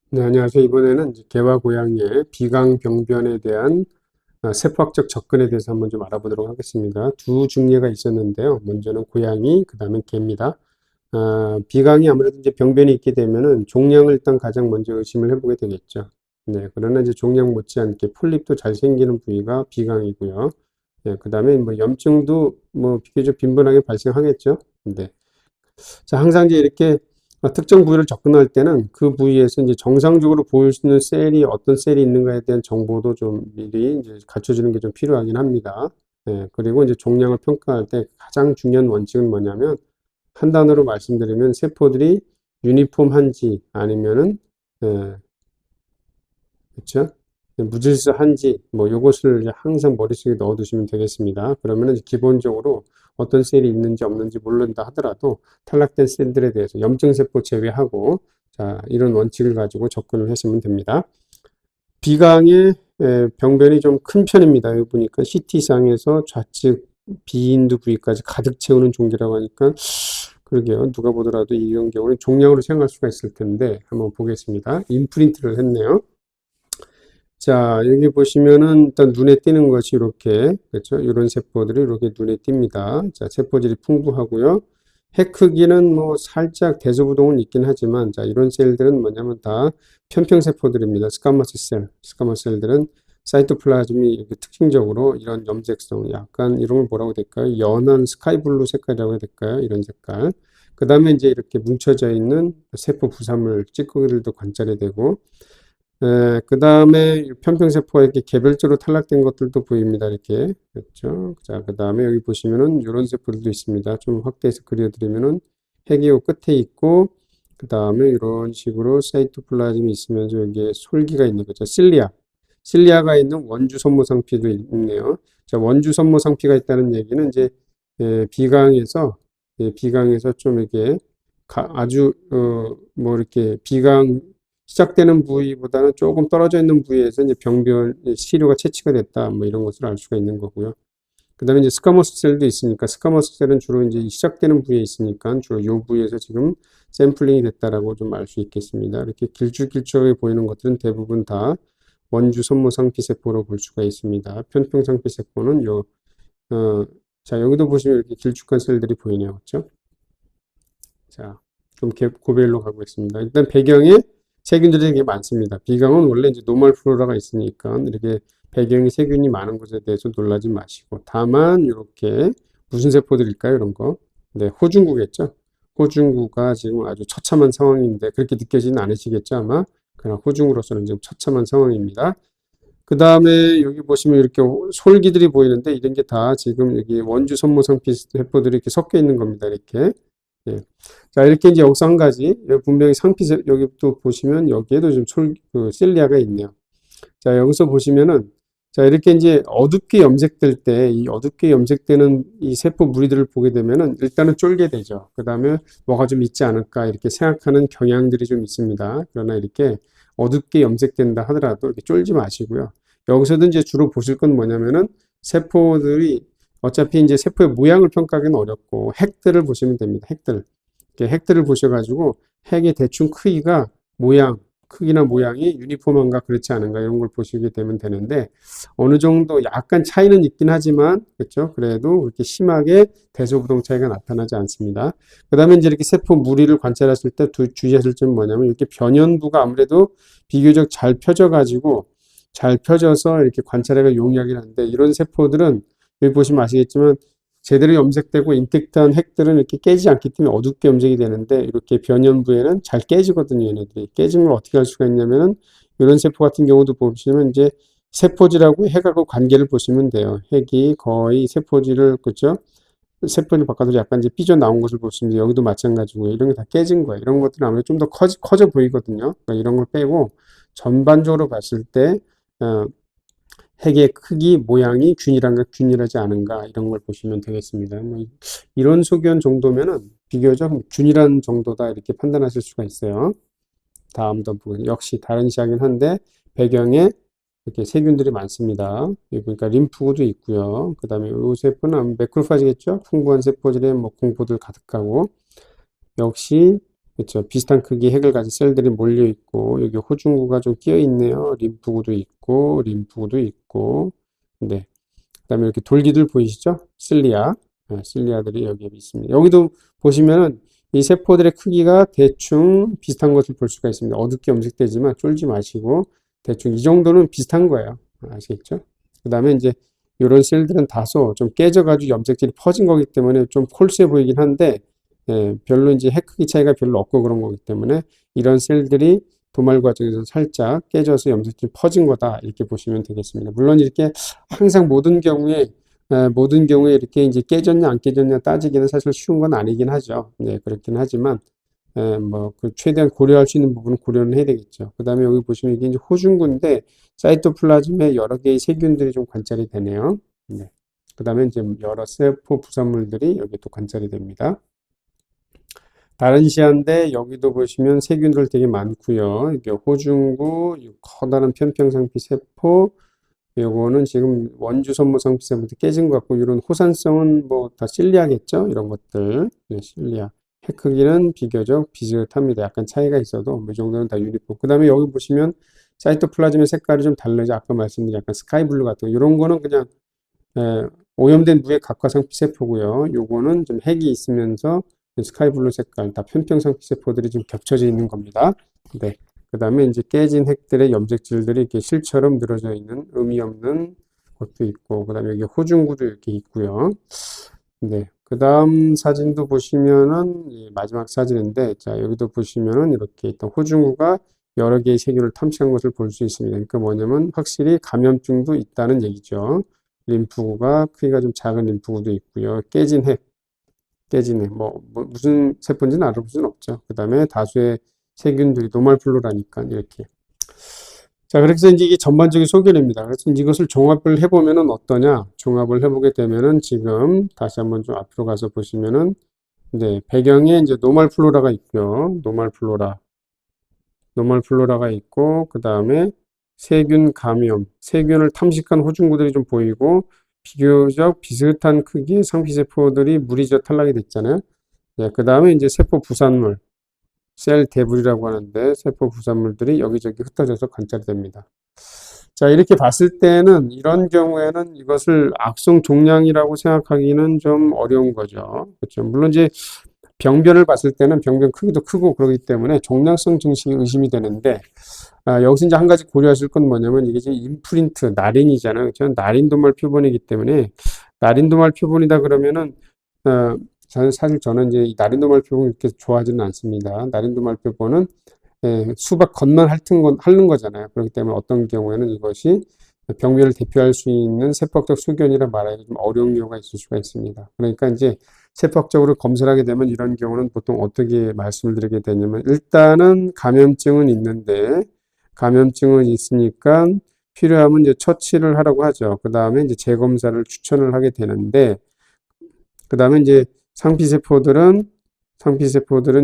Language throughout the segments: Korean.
네, 안녕하세요. 이번에는 이제 개와 고양이의 비강병변에 대한 세포학적 접근에 대해서 한번 좀 알아보도록 하겠습니다. 두 중례가 있었는데요. 먼저는 고양이, 그 다음에 개입니다. 비강이 아무래도 이제 병변이 있게 되면은 종양을 일단 가장 먼저 의심을 해보게 되겠죠. 네, 그러나 이제 종양 못지않게 폴립도 잘 생기는 부위가 비강이고요. 네, 그 다음에 뭐 염증도 뭐 비교적 빈번하게 발생하겠죠. 네. 자, 항상 이제 이렇게 특정 부위를 접근할 때는 그 부위에서 이제 정상적으로 보일 수 있는 셀이 어떤 셀이 있는가에 대한 정보도 좀 미리 이제 갖춰주는 게 좀 필요하긴 합니다. 예, 그리고 이제 종양을 평가할 때 가장 중요한 원칙은 뭐냐면 한 단어로 말씀드리면 세포들이 유니폼한지 아니면은 그렇죠? 무질서한지 뭐 요것을 이제 항상 머릿속에 넣어 두시면 되겠습니다. 그러면은 기본적으로 어떤 셀이 있는지 없는지 모른다 하더라도 탈락된 셀들에 대해서 염증세포 제외하고 자 이런 원칙을 가지고 접근을 하시면 됩니다. 비강의 병변이 좀 큰 편입니다. 여기 보니까 CT상에서 좌측 비인두 부위까지 가득 채우는 종기라고 하니까 그러게요. 누가 보더라도 이런 경우는 종양으로 생각할 수가 있을 텐데 한번 보겠습니다. 임프린트를 했네요. 자, 여기 보시면은 일단 눈에 띄는 것이 이렇게, 그렇죠? 이런 세포들이 이렇게 눈에 띕니다. 자, 세포질이 풍부하고요. 핵 크기는 뭐 살짝 대소부동은 있긴 하지만, 자, 이런 셀들은 뭐냐면 다 편평세포들입니다. 스카머스 셀. 스카머스 셀들은 사이토플라즘이 이렇게 특징적으로 이런 염색성, 약간 이런 걸 뭐라고 될까요? 연한 스카이블루 색깔이라고 해야 될까요? 이런 색깔. 그 다음에 이제 이렇게 뭉쳐져 있는 세포 부산물 찌꺼기들도 관찰이 되고, 그 다음에 편평세포가 이렇게 개별적으로 탈락된 것들도 보입니다. 이렇게. 그렇죠. 자, 그 다음에 여기 보시면은 이런 세포들도 있습니다. 좀 확대해서 그려드리면은 핵이 요 끝에 있고, 그 다음에 이런 식으로 사이토플라즘이 있으면서 여기에 솔기가 있는 거죠. 실리아. 실리아가 있는 원주 선모상피도 있네요. 자, 원주 선모상피가 있다는 얘기는 이제, 비강에서, 비강에서 좀 이렇게 아주, 뭐 이렇게 비강, 시작되는 부위보다는 조금 떨어져 있는 부위에서 이제 병변 시료가 채취가 됐다 뭐 이런 것을 알 수가 있는 거고요. 그다음에 이제 스카머스 셀도 있으니까 스카머스 셀은 주로 이제 시작되는 부위에 있으니까 주로 이 부위에서 지금 샘플링이 됐다라고 좀 알 수 있겠습니다. 이렇게 길쭉길쭉하게 보이는 것들은 대부분 다 원주 선모상피 세포로 볼 수가 있습니다. 편평상피 세포는 어, 자 여기도 보시면 이렇게 길쭉한 셀들이 보이네요, 그렇죠? 자, 좀 고배율로 가고 있습니다. 일단 배경에 세균들이 되게 많습니다. 비강은 원래 이제 노멀 플로라가 있으니까 이렇게 배경에 세균이 많은 것에 대해서 놀라지 마시고 다만 이렇게 무슨 세포들일까요? 이런 거. 네, 호중구겠죠. 호중구가 지금 아주 처참한 상황인데 그렇게 느껴지는 않으시겠죠 아마. 그러나 호중구로서는 지금 처참한 상황입니다. 그 다음에 여기 보시면 이렇게 솔기들이 보이는데 이런 게 다 지금 여기 원주 선모상피 세포들이 이렇게 섞여 있는 겁니다. 이렇게. 예. 자, 이렇게 이제 여기서 한 가지, 여기 분명히 여기 또 보시면 여기에도 좀 실리아가 있네요. 자, 여기서 보시면은, 자, 이렇게 이제 어둡게 염색될 때, 이 어둡게 염색되는 이 세포 무리들을 보게 되면은 일단은 쫄게 되죠. 그 다음에 뭐가 좀 있지 않을까 이렇게 생각하는 경향들이 좀 있습니다. 그러나 이렇게 어둡게 염색된다 하더라도 이렇게 쫄지 마시고요. 여기서도 이제 주로 보실 건 뭐냐면은 세포들이 어차피 이제 세포의 모양을 평가하기는 어렵고 핵들을 보시면 됩니다. 핵들. 이렇게 핵들을 보셔가지고 핵의 대충 크기가 크기나 모양이 유니폼한가 그렇지 않은가 이런 걸 보시게 되면 되는데 어느 정도 약간 차이는 있긴 하지만 그렇죠. 그래도 그렇게 심하게 대소부동 차이가 나타나지 않습니다. 그 다음에 이제 이렇게 세포 무리를 관찰하실 때 주의하실 점은 뭐냐면 이렇게 변연부가 아무래도 비교적 잘 펴져가지고 잘 펴져서 이렇게 관찰하기가 용이하긴 한데 이런 세포들은 여기 보시면 아시겠지만 제대로 염색되고 인텍트한 핵들은 이렇게 깨지지 않기 때문에 어둡게 염색이 되는데 이렇게 변연부에는 잘 깨지거든요. 얘네들이. 깨진 걸 어떻게 할 수가 있냐면은 이런 세포 같은 경우도 보시면 이제 세포질하고 핵하고 관계를 보시면 돼요. 핵이 거의 세포질을 그죠? 세포질 바깥으로 약간 이제 삐져 나온 것을 보시면 여기도 마찬가지고 이런 게 다 깨진 거예요. 이런 것들은 아무래도 좀 더 커져 보이거든요. 그러니까 이런 걸 빼고 전반적으로 봤을 때 어, 핵의 크기, 모양이 균일한가 균일하지 않은가 이런 걸 보시면 되겠습니다. 뭐 이런 소견 정도면은 비교적 균일한 정도다 이렇게 판단하실 수가 있어요. 다음도 부분 역시 다른 시야긴 한데 배경에 이렇게 세균들이 많습니다. 여기 보니까 림프구도 있고요. 그 다음에 이 세포는 매크로파지겠죠. 풍부한 세포질에 뭐 공포들 가득하고 역시 그렇죠. 비슷한 크기 핵을 가진 셀들이 몰려 있고, 여기 호중구가 좀 끼어 있네요. 림프구도 있고, 림프구도 있고, 네. 그다음에 이렇게 돌기들 보이시죠? 실리아, 실리아들이 여기에 있습니다. 여기도 보시면은 이 세포들의 크기가 대충 비슷한 것을 볼 수가 있습니다. 어둡게 염색되지만 쫄지 마시고 대충 이 정도는 비슷한 거예요. 아시겠죠? 그다음에 이제 이런 셀들은 다소 좀 깨져가지고 염색질이 퍼진 거기 때문에 좀 콜스해 보이긴 한데, 별로 이제 핵 크기 차이가 별로 없고 그런 거기 때문에 이런 셀들이 도말 과정에서 살짝 깨져서 염색질이 퍼진 거다 이렇게 보시면 되겠습니다. 물론 이렇게 항상 모든 경우에 이렇게 이제 깨졌냐 안 깨졌냐 따지기는 사실 쉬운 건 아니긴 하죠. 네, 그렇긴 하지만 뭐그 최대한 고려할 수 있는 부분은 고려는 해야 되겠죠. 그다음에 여기 보시면 이게 이제 호중구인데 사이토플라즘에 여러 개의 세균들이 좀 관찰이 되네요. 네. 그다음에 이제 여러 세포 부산물들이 여기 또 관찰이 됩니다. 다른 시야인데 여기도 보시면 세균들 되게 많고요. 이게 호중구, 커다란 편평상피 세포, 요거는 지금 원주 선모 상피세부터 깨진 것 같고, 이런 호산성은 뭐 다 실리아겠죠? 이런 것들. 네, 실리아. 핵 크기는 비교적 비슷합니다. 약간 차이가 있어도 이 정도는 다 유니폼. 그 다음에 여기 보시면 사이토플라즘의 색깔이 좀 달라져. 아까 말씀드린 약간 스카이블루 같은 거. 이런 거는 그냥 오염된 무의 각화상피세포고요. 요거는 좀 핵이 있으면서 스카이블루 색깔, 다 편평상피세포들이 좀 겹쳐져 있는 겁니다. 네. 그 다음에 이제 깨진 핵들의 염색질들이 이렇게 실처럼 늘어져 있는 의미 없는 것도 있고, 그 다음에 여기 호중구도 이렇게 있고요. 네. 그 다음 사진도 보시면은, 마지막 사진인데, 자, 여기도 보시면은 이렇게 있던 호중구가 여러 개의 세균을 탐식한 것을 볼 수 있습니다. 그러니까 뭐냐면 확실히 감염증도 있다는 얘기죠. 림프구가 크기가 좀 작은 림프구도 있고요. 깨진 핵, 무슨 세포인지는 알아볼 수는 없죠. 그 다음에 다수의 세균들이 노말플로라니까 이렇게. 자, 그래서 이제 이게 전반적인 소견입니다. 그래서 이것을 종합을 해보면은 어떠냐? 종합을 해보게 되면은 지금 다시 한번 좀 앞으로 가서 보시면은 이제 배경에 이제 노말플로라가 있고요. 노말플로라가 있고, 그 다음에 세균 감염, 세균을 탐식한 호중구들이 좀 보이고, 비교적 비슷한 크기의 상피세포들이 무리져 탈락이 됐잖아요. 네, 그 다음에 이제 세포 부산물, 셀 데브리라고 하는데, 세포 부산물들이 여기저기 흩어져서 관찰됩니다. 자, 이렇게 봤을 때는 이런 경우에는 이것을 악성 종양이라고 생각하기는 좀 어려운 거죠. 그렇죠. 물론 이제 병변을 봤을 때는 병변 크기도 크고 그러기 때문에 종양성 증식이 의심이 되는데, 여기서 이제 한 가지 고려하실 건 뭐냐면 이게 지금 임프린트, 날인이잖아요. 그렇죠? 날인도말 표본이기 때문에 날인도말 표본이다 그러면은 사실 저는 이제 이 날인도말 표본 이렇게 좋아하지는 않습니다. 날인도말 표본은 수박 겉만 핥는 거잖아요. 그렇기 때문에 어떤 경우에는 이것이 병변을 대표할 수 있는 세포학적 소견이라 말하기 좀 어려운 경우가 있을 수가 있습니다. 그러니까 이제 세포학적으로 검사를 하게 되면 이런 경우는 보통 어떻게 말씀을 드리게 되냐면 일단은 감염증은 있는데 감염증은 있으니까 필요하면 이제 처치를 하라고 하죠. 그 다음에 이제 재검사를 추천을 하게 되는데 그 다음에 이제 상피세포들은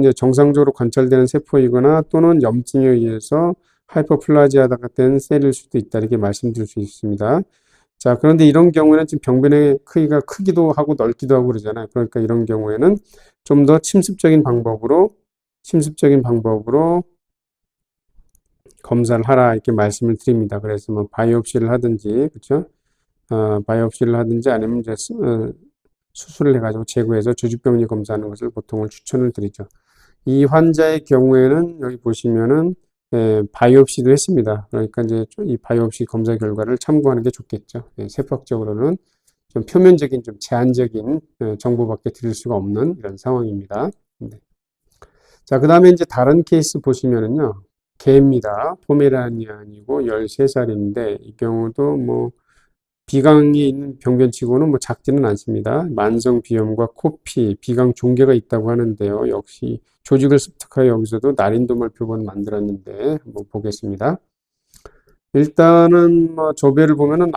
이제 정상적으로 관찰되는 세포이거나 또는 염증에 의해서 하이퍼플라지아가 된 셀일 수도 있다 이렇게 말씀드릴 수 있습니다. 자, 그런데 이런 경우에는 지금 병변의 크기가 크기도 하고 넓기도 하고 그러잖아요. 그러니까 이런 경우에는 좀 더 침습적인 방법으로 검사를 하라 이렇게 말씀을 드립니다. 그래서 뭐 바이옵시를 하든지, 그렇죠? 바이옵시를 하든지 아니면 이제 수술을 해가지고 제거해서 주주병리 검사하는 것을 보통을 추천을 드리죠. 이 환자의 경우에는 여기 보시면은 바이옵시도 했습니다. 그러니까 이제 이 바이옵시 검사 결과를 참고하는 게 좋겠죠. 세포학적으로는 좀 표면적인, 좀 제한적인 정보밖에 드릴 수가 없는 이런 상황입니다. 네. 자, 그 다음에 이제 다른 케이스 보시면은요, 개입니다. 포메라니안이고 13살인데 이 경우도 뭐 비강이 있는 병변치고는 뭐 작지는 않습니다. 만성 비염과 코피, 비강 종괴가 있다고 하는데요. 역시 조직을 습득하여 여기서도 날인도말 표본을 만들었는데 한번 보겠습니다. 일단은 뭐 조배를 보면은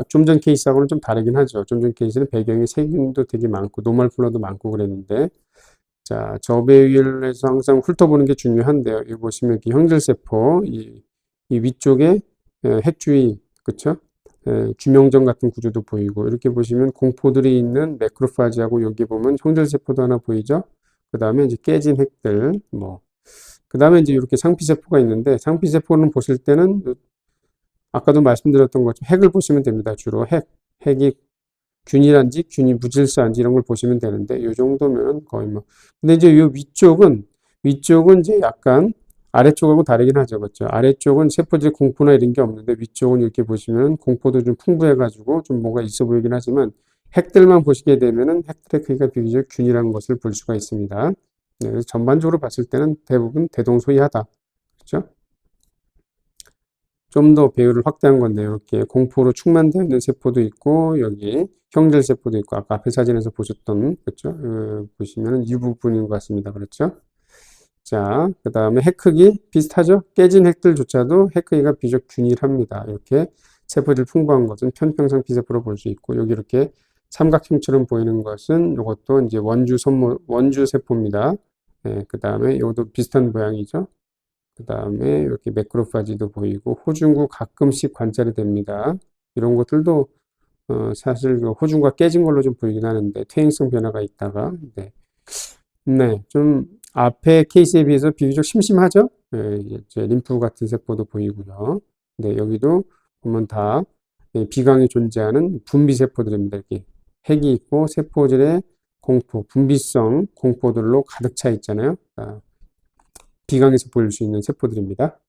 좀 전 케이스하고는 좀 다르긴 하죠. 좀 전 케이스는 배경에 세균도 되게 많고 노말플러도 많고 그랬는데 자, 저배율에서 항상 훑어보는 게 중요한데요. 여기 보시면 이렇게 형질세포 이 위쪽에 핵주위 그쵸? 규명전 같은 구조도 보이고 이렇게 보시면 공포들이 있는 매크로파지하고 여기 보면 형질세포도 하나 보이죠? 그 다음에 이제 깨진 핵들, 뭐, 그 다음에 이제 이렇게 상피세포가 있는데, 상피세포는 보실 때는, 아까도 말씀드렸던 것처럼 핵을 보시면 됩니다. 주로 핵이 균일한지, 균이 무질서한지 이런 걸 보시면 되는데, 이 정도면 거의 뭐. 근데 이제 이 위쪽은 이제 약간 아래쪽하고 다르긴 하죠. 그렇죠? 아래쪽은 세포들이 공포나 이런 게 없는데, 위쪽은 이렇게 보시면 공포도 좀 풍부해가지고 좀 뭐가 있어 보이긴 하지만, 핵들만 보시게 되면은 핵들의 크기가 비교적 균일한 것을 볼 수가 있습니다. 네, 그래서 전반적으로 봤을 때는 대부분 대동소이하다. 그렇죠? 좀 더 배율을 확대한 건데요. 이렇게 공포로 충만되어 있는 세포도 있고, 여기 형질 세포도 있고, 아까 앞에 사진에서 보셨던, 그렇죠? 보시면은 이 부분인 것 같습니다. 그렇죠? 자, 그 다음에 핵 크기 비슷하죠? 깨진 핵들조차도 핵 크기가 비교적 균일합니다. 이렇게 세포들 풍부한 것은 편평상 피세포로 볼 수 있고, 여기 이렇게 삼각형처럼 보이는 것은 이것도 이제 원주 세포입니다. 네, 그 다음에 이것도 비슷한 모양이죠. 그 다음에 이렇게 매크로파지도 보이고 호중구 가끔씩 관찰이 됩니다. 이런 것들도 사실 그 호중구가 깨진 걸로 좀 보이긴 하는데 퇴행성 변화가 있다가 네, 좀 앞에 케이스에 비해서 비교적 심심하죠? 네, 이제 림프 같은 세포도 보이고요. 네, 여기도 보면 다 비강이 존재하는 분비 세포들입니다. 이렇게 핵이 있고 세포질의 공포, 분비성 공포들로 가득 차 있잖아요. 비강에서 보일 수 있는 세포들입니다.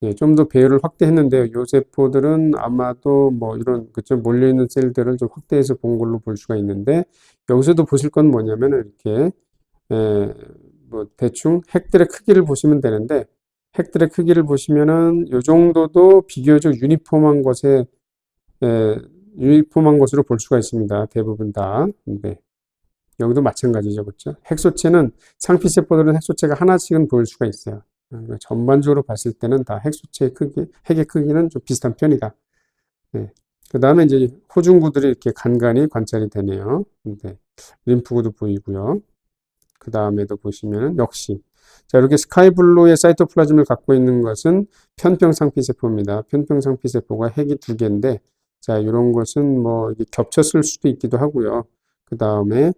예, 좀 더 배열을 확대했는데요. 이 세포들은 아마도 뭐 이런 그쵸 몰려있는 셀들을 좀 확대해서 본 걸로 볼 수가 있는데 여기서도 보실 건 뭐냐면은 이렇게 뭐 대충 핵들의 크기를 보시면 되는데 핵들의 크기를 보시면은 이 정도도 비교적 유니폼한 것으로 볼 수가 있습니다. 대부분 다. 네. 여기도 마찬가지죠. 그렇죠? 핵소체는 상피세포들은 핵소체가 하나씩은 보일 수가 있어요. 전반적으로 봤을 때는 다 핵소체의 크기, 핵의 크기는 좀 비슷한 편이다. 네. 그 다음에 이제 호중구들이 이렇게 간간히 관찰이 되네요. 네. 림프구도 보이고요. 그 다음에도 보시면 역시 자 이렇게 스카이블루의 사이토플라즘을 갖고 있는 것은 편평상피세포입니다. 편평상피세포가 핵이 두 개인데 자 이런 것은 뭐 이게 겹쳤을 수도 있기도 하고요. 그 다음에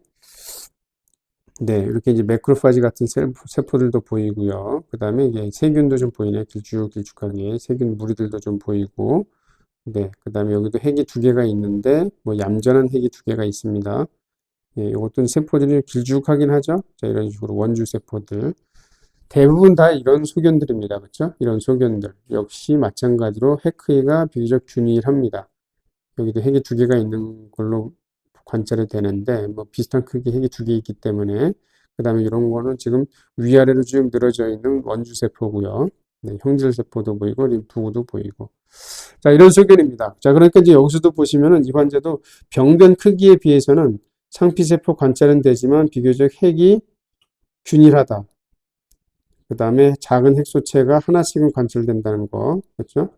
네, 이렇게 이제 매크로파지 같은 세포들도 보이고요. 그 다음에 이게 세균도 좀 보이네요. 길쭉길쭉하게. 세균 무리들도 좀 보이고. 네, 그 다음에 여기도 핵이 두 개가 있는데, 뭐, 얌전한 핵이 두 개가 있습니다. 예, 이것도 세포들이 길쭉하긴 하죠. 자, 이런 식으로 원주 세포들. 대부분 다 이런 소견들입니다. 그렇죠? 이런 소견들. 역시 마찬가지로 핵 크기가 비교적 균일합니다. 여기도 핵이 두 개가 있는 걸로 관찰이 되는데 뭐 비슷한 크기 핵이 두 개 있기 때문에 그 다음에 이런 거는 지금 위아래로 쭉 늘어져 있는 원주세포고요. 네, 형질세포도 보이고 림프구도 보이고 자 이런 소견입니다. 자 그러니까 이제 여기서도 보시면은 이 환자도 병변 크기에 비해서는 상피세포 관찰은 되지만 비교적 핵이 균일하다. 그 다음에 작은 핵소체가 하나씩은 관찰된다는 거 그렇죠?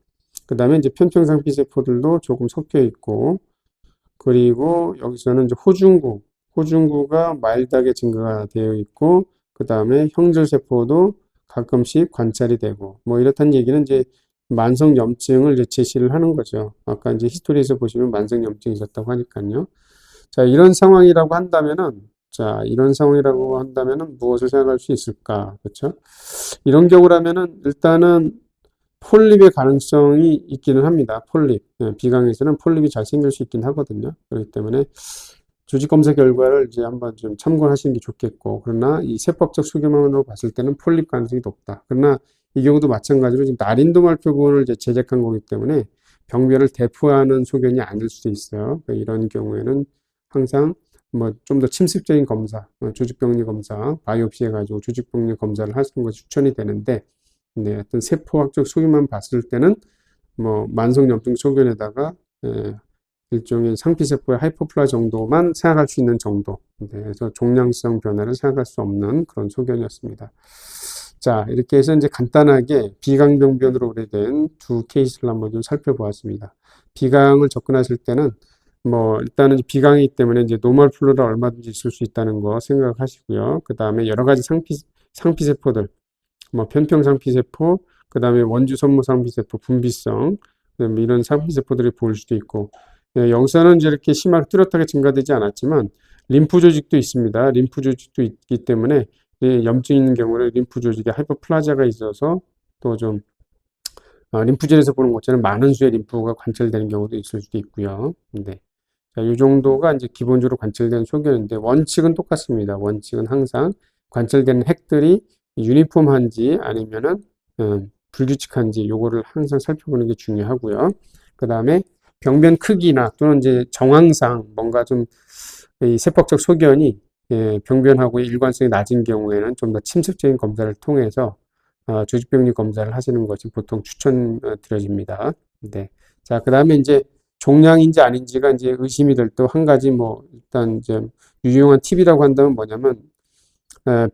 그 다음에 이제 편평상피세포들도 조금 섞여 있고 그리고 여기서는 이제 호중구가 마일드하게 증가가 되어 있고, 그 다음에 형질세포도 가끔씩 관찰이 되고, 뭐 이렇다는 얘기는 이제 만성염증을 이제 제시를 하는 거죠. 아까 이제 히스토리에서 보시면 만성염증이 있었다고 하니까요. 자, 이런 상황이라고 한다면은 무엇을 생각할 수 있을까? 그렇죠? 이런 경우라면은 일단은 폴립의 가능성이 있기는 합니다. 폴립. 비강에서는 폴립이 잘 생길 수 있긴 하거든요. 그렇기 때문에 조직 검사 결과를 이제 한번 좀 참고하시는 게 좋겠고, 그러나 이 세법적 소견만으로 봤을 때는 폴립 가능성이 높다. 그러나 이 경우도 마찬가지로 지금 나린도 말표본을 이제 제작한 거기 때문에 병변을 대포하는 소견이 아닐 수도 있어요. 그러니까 이런 경우에는 항상 뭐 좀 더 침습적인 검사, 조직병리 검사, 바이옵시 해가지고 조직병리 검사를 하시는 것이 추천이 되는데, 네, 어떤 세포학적 소견만 봤을 때는 뭐 만성염증 소견에다가 일종의 상피세포의 하이포플라 정도만 생각할 수 있는 정도. 네, 그래서 종양성 변화를 생각할 수 없는 그런 소견이었습니다. 자, 이렇게 해서 이제 간단하게 비강병변으로 오래된 두 케이스를 한번 좀 살펴보았습니다. 비강을 접근하실 때는 뭐 일단은 비강이기 때문에 이제 노멀 플로라 얼마든지 있을 수 있다는 거 생각하시고요. 그 다음에 여러 가지 상피세포들 뭐 편평상피세포, 그 다음에 원주선무상피세포, 분비성, 그다음에 이런 상피세포들이 보일 수도 있고, 영상은 이제 이렇게 심하게 뚜렷하게 증가되지 않았지만, 림프 조직도 있습니다. 림프 조직도 있기 때문에 이 염증이 있는 경우는 림프 조직에 하이퍼플라자가 있어서 또 좀 림프절에서 보는 것처럼 많은 수의 림프가 관찰되는 경우도 있을 수도 있고요. 네. 자, 이 정도가 이제 기본적으로 관찰되는 소견인데 원칙은 똑같습니다. 원칙은 항상 관찰되는 핵들이 유니폼한지 아니면은 불규칙한지 요거를 항상 살펴보는 게 중요하고요. 그 다음에 병변 크기나 또는 이제 정황상 뭔가 좀 이 세법적 소견이 병변하고 일관성이 낮은 경우에는 좀 더 침습적인 검사를 통해서 조직병리 검사를 하시는 것이 보통 추천드려집니다. 네. 자, 그 다음에 이제 종양인지 아닌지가 이제 의심이 될 또 한 가지 뭐 일단 이제 유용한 팁이라고 한다면 뭐냐면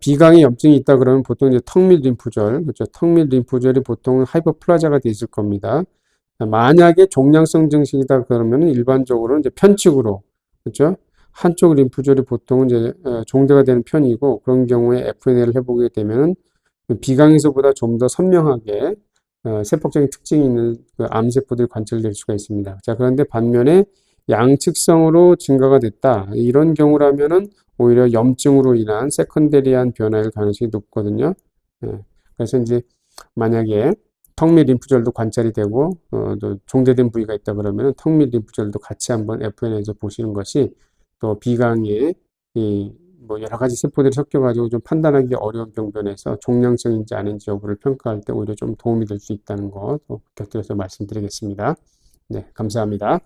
비강에 염증이 있다 그러면 보통 이제 턱밑 림프절, 그렇죠? 턱밑 림프절이 보통 하이퍼플라자가 돼 있을 겁니다. 만약에 종양성 증식이다 그러면 일반적으로 이제 편측으로, 그렇죠? 한쪽 림프절이 보통 이제 종대가 되는 편이고 그런 경우에 FNA를 해보게 되면 비강에서보다 좀 더 선명하게 세폭적인 특징이 있는 그 암세포들이 관찰될 수가 있습니다. 자, 그런데 반면에 양측성으로 증가가 됐다. 이런 경우라면은 오히려 염증으로 인한 세컨데리한 변화일 가능성이 높거든요. 그래서 이제 만약에 턱밑 림프절도 관찰이 되고 또 종대된 부위가 있다 그러면 턱밑 림프절도 같이 한번 FNA에서 보시는 것이 또 비강에 뭐 여러 가지 세포들이 섞여가지고 좀 판단하기 어려운 병변에서 종양성인지 아닌지 여부를 평가할 때 오히려 좀 도움이 될 수 있다는 것 곁들여서 말씀드리겠습니다. 네, 감사합니다.